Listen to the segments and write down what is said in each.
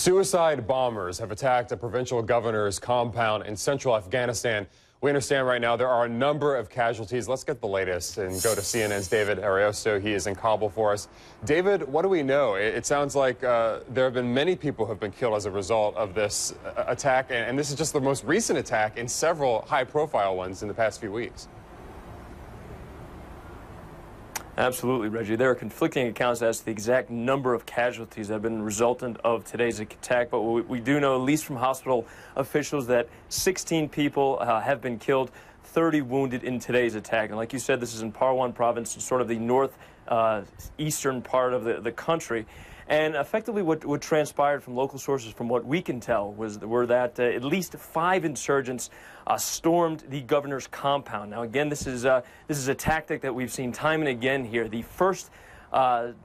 Suicide bombers have attacked a provincial governor's compound in central Afghanistan. We understand right now there are a number of casualties. Let's get the latest and go to CNN's David Ariosto. He is in Kabul for us. David, what do we know? It sounds like there have been many people who have been killed as a result of this attack, and this is just the most recent attack in several high-profile ones in the past few weeks. Absolutely, Reggie. There are conflicting accounts as to the exact number of casualties that have been resultant of today's attack, but we do know, at least from hospital officials, that 16 people have been killed, 30 wounded in today's attack. And like you said, this is in Parwan province, sort of the northeastern part of the country. And effectively what transpired from local sources, from what we can tell, were that at least 5 insurgents stormed the governor's compound. Now, again, this is a tactic that we've seen time and again here. The first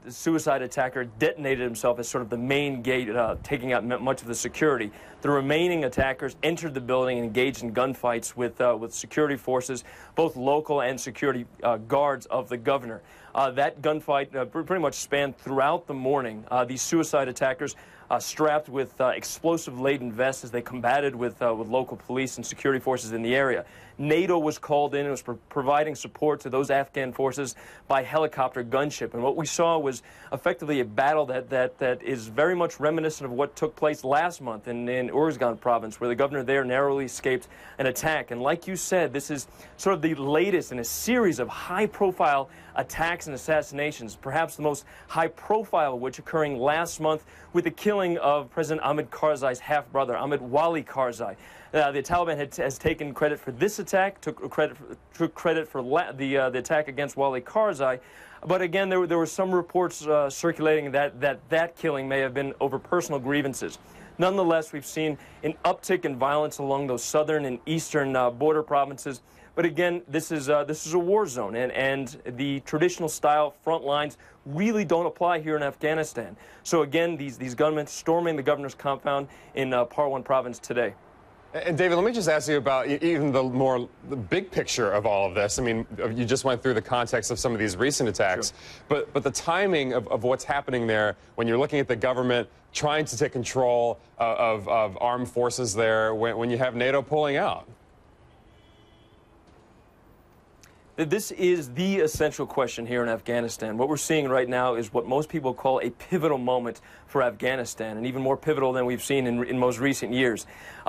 suicide attacker detonated himself as sort of the main gate, taking out much of the security. The remaining attackers entered the building and engaged in gunfights with security forces, both local and security guards of the governor. That gunfight pretty much spanned throughout the morning. These suicide attackers strapped with explosive-laden vests as they combated with local police and security forces in the area. NATO was called in and was providing support to those Afghan forces by helicopter gunship. And what we saw was effectively a battle that is very much reminiscent of what took place last month in Uruzgan province, where the governor there narrowly escaped an attack. And like you said, this is sort of the latest in a series of high-profile attacks and assassinations, perhaps the most high-profile of which occurring last month with the killing of President Ahmed Karzai's half-brother, Ahmed Wali Karzai. The Taliban has taken credit for this attack, took credit for the attack against Wali Karzai. But again, there were some reports circulating that killing may have been over personal grievances. Nonetheless, we've seen an uptick in violence along those southern and eastern border provinces. But again, this is a war zone, and the traditional style front lines really don't apply here in Afghanistan. So again, these gunmen storming the governor's compound in Parwan province today. And David, let me just ask you about even the big picture of all of this. I mean, you just went through the context of some of these recent attacks, sure. but the timing of what's happening there when you're looking at the government trying to take control of armed forces there when you have NATO pulling out. This is the essential question here in Afghanistan. What we're seeing right now is what most people call a pivotal moment for Afghanistan, and even more pivotal than we've seen in most recent years.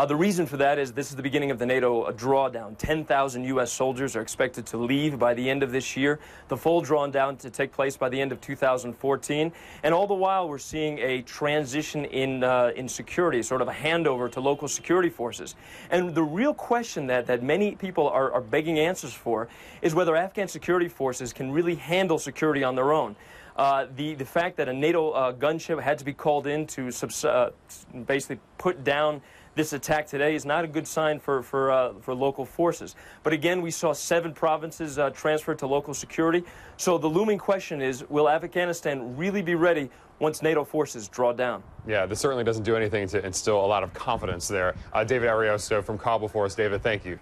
The reason for that is this is the beginning of the NATO drawdown. 10,000 U.S. soldiers are expected to leave by the end of this year. The full drawdown to take place by the end of 2014. And all the while, we're seeing a transition in security, sort of a handover to local security forces. And the real question that many people are begging answers for is whether Afghan security forces can really handle security on their own. The fact that a NATO gunship had to be called in to basically put down this attack today is not a good sign for local forces. But again, we saw 7 provinces transferred to local security. So the looming question is, will Afghanistan really be ready once NATO forces draw down? Yeah, this certainly doesn't do anything to instill a lot of confidence there. David Ariosto from Kabul for us. David, thank you.